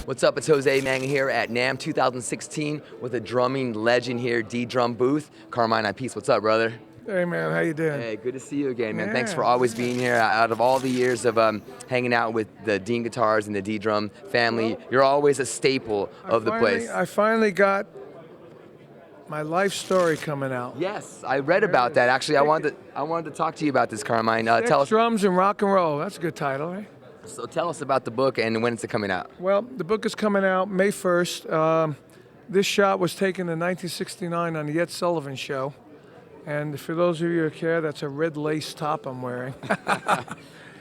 What's up? It's Jose Manga here at NAMM 2016 with a drumming legend here, D-Drum booth. Carmine Appice, what's up, brother? Hey man, how you doing? Hey, good to see you again, man. Yeah, Thanks for always being here. Out of all the years of hanging out with the Dean Guitars and the D-Drum family, you're always a staple of the place. I finally got my life story coming out. Yes, I read about that. Actually, I wanted to talk to you about this, Carmine. Tell us. Drums and Rock and Roll. That's a good title, right? So tell us about the book and when it's coming out. Well, the book is coming out May 1st. This shot was taken in 1969 on the Ed Sullivan Show. And for those of you who care, that's a red lace top I'm wearing.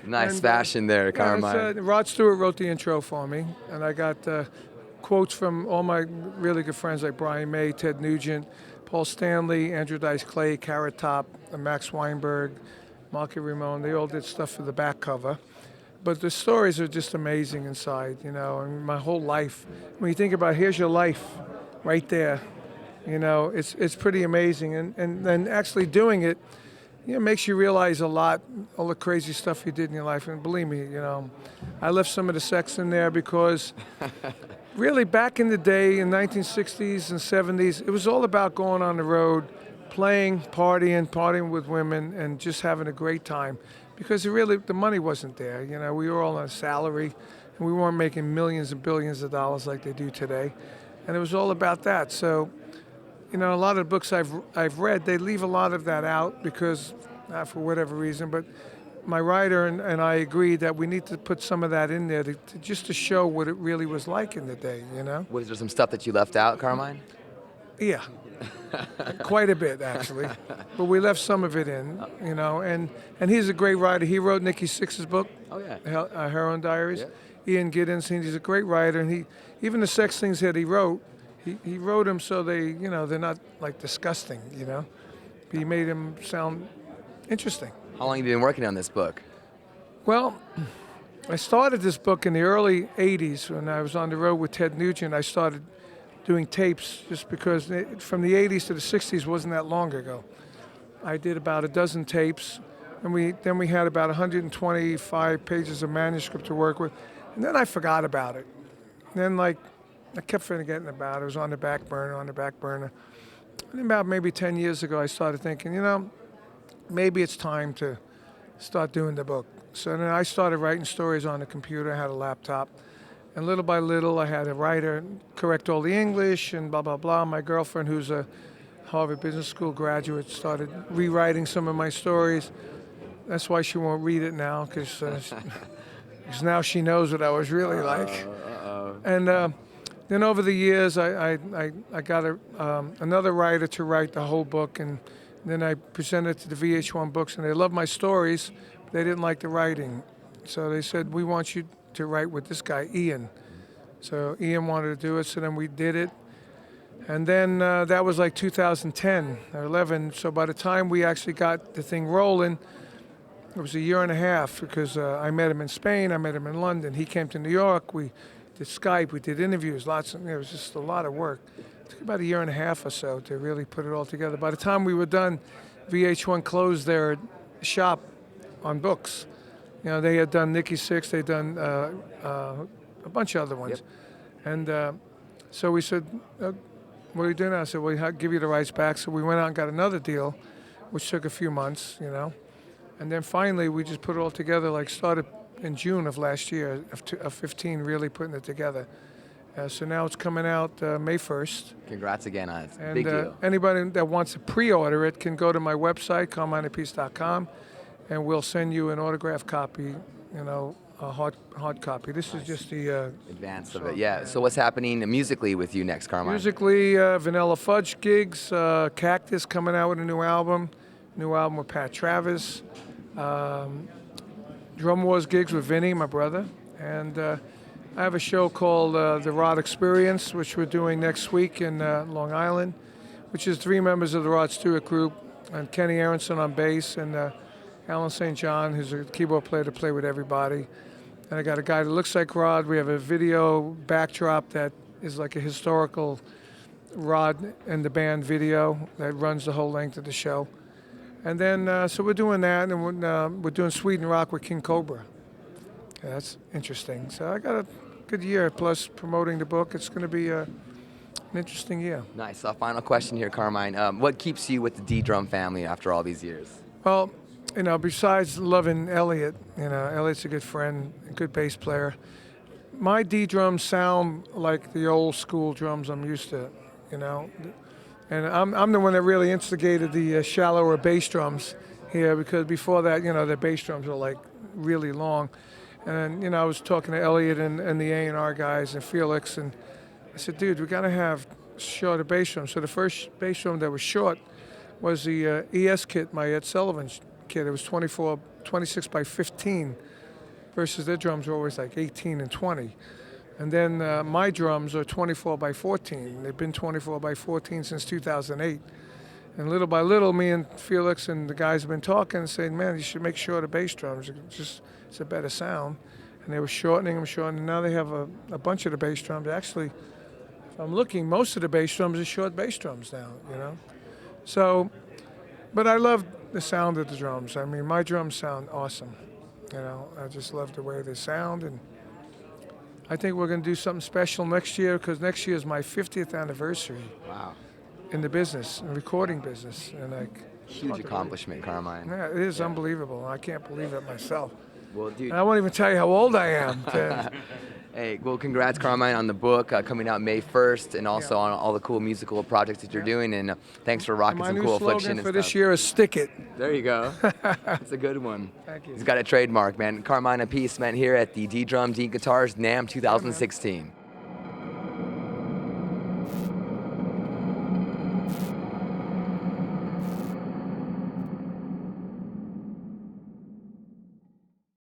Nice fashion there, Carmine. Rod Stewart wrote the intro for me, and I got quotes from all my really good friends like Brian May, Ted Nugent, Paul Stanley, Andrew Dice Clay, Carrot Top, Max Weinberg, Marky Ramone. They all did stuff for the back cover. But the stories are just amazing inside, you know, and my whole life. When you think about, here's your life right there. You know, it's pretty amazing, and then actually doing it, you know, makes you realize a lot, all the crazy stuff you did in your life. And believe me, you know, I left some of the sex in there because really back in the day, in 1960s and 70s, it was all about going on the road, playing, partying with women, and just having a great time. Because the money wasn't there. You know, we were all on a salary, and we weren't making millions and billions of dollars like they do today. And it was all about that. So, you know, a lot of the books I've read, they leave a lot of that out because, for whatever reason, but my writer and I agreed that we need to put some of that in there just to show what it really was like in the day, you know? Was there some stuff that you left out, Carmine? Yeah, quite a bit actually, but we left some of it in, you know, and he's a great writer. He wrote Nikki Sixx's book, Oh yeah, Heroin Diaries. Yeah. Ian Giddens, he's a great writer, and even the sex things that he wrote them so they, you know, they're not like disgusting, you know. He made them sound interesting. How long have you been working on this book? Well, I started this book in the early 80s when I was on the road with Ted Nugent. I started doing tapes just because from the 80s to the 60s wasn't that long ago. I did about a dozen tapes, and then we had about 125 pages of manuscript to work with, and then I forgot about it. And then I kept forgetting about it. It was on the back burner. And about maybe 10 years ago, I started thinking, you know, maybe it's time to start doing the book. So then I started writing stories on the computer. I had a laptop. And little by little, I had a writer correct all the English and blah, blah, blah. My girlfriend, who's a Harvard Business School graduate, started rewriting some of my stories. That's why she won't read it now, because now she knows what I was really like. And then over the years, I got another writer to write the whole book, and then I presented it to the VH1 Books, and they loved my stories, but they didn't like the writing. So they said, we want you to write with this guy, Ian. So Ian wanted to do it, so then we did it. And then that was like 2010 or 11. So by the time we actually got the thing rolling, it was a year and a half because I met him in Spain, I met him in London. He came to New York, we did Skype, we did interviews, it was just a lot of work. It took about a year and a half or so to really put it all together. By the time we were done, VH1 closed their shop on books. You know, they had done Nikki Sixx, they'd done a bunch of other ones. Yep. And so we said, what are you doing now? I said, well, I'll give you the rights back. So we went out and got another deal, which took a few months, you know. And then finally, we just put it all together, started in June of last year, of 15, really putting it together. So now it's coming out May 1st. Congrats again on it. It's a and big deal. Anybody that wants to pre-order it can go to my website, carmineappice.com, and we'll send you an autographed copy, you know, a hard copy. This is just the advance of it. Yeah. So what's happening musically with you next, Carmine? Musically, Vanilla Fudge gigs, Cactus coming out with a new album with Pat Travis, Drum Wars gigs with Vinny, my brother, and I have a show called The Rod Experience, which we're doing next week in Long Island, which is 3 members of the Rod Stewart group, and Kenny Aronson on bass, and Alan St. John, who's a keyboard player to play with everybody. And I got a guy that looks like Rod. We have a video backdrop that is like a historical Rod and the band video that runs the whole length of the show. And then, so we're doing that, and we're doing Sweden Rock with King Cobra. Yeah, that's interesting. So I got good year. Plus promoting the book, it's going to be an interesting year. Nice. Final question here, Carmine. What keeps you with the D drum family after all these years? Well, besides loving Elliot, Elliot's a good friend, a good bass player. My D drums sound like the old school drums I'm used to, And I'm the one that really instigated the shallower bass drums here, because before that, the bass drums were like really long. And I was talking to Elliot and the A&R guys and Felix, and I said, dude, we got to have shorter bass drums. So the first bass drum that was short was the ES kit, my Ed Sullivan's kit. It was 26 by 15, versus their drums were always like 18 and 20. And then my drums are 24 by 14. They've been 24 by 14 since 2008. And little by little, me and Felix and the guys have been talking and saying, man, you should make shorter bass drums. It's a better sound. And they were shortening them. And now they have a bunch of the bass drums. Actually, if I'm looking, most of the bass drums are short bass drums now, So, but I love the sound of the drums. I mean, my drums sound awesome. I just love the way they sound. And I think we're going to do something special next year, because next year is my 50th anniversary. Wow. In the business, in the recording business. And Huge accomplishment, Carmine. yeah, it is unbelievable. I can't believe it myself. Well, dude. And I won't even tell you how old I am. Hey, well, congrats, Carmine, on the book coming out May 1st, and also on all the cool musical projects that you're doing. And thanks for rocking some cool Affliction My new and slogan for stuff. this year is "Stick It." There you go. That's a good one. Thank you. He's got a trademark, man. Carmine Appice, man, here at the D Drum, D Guitars NAMM 2016.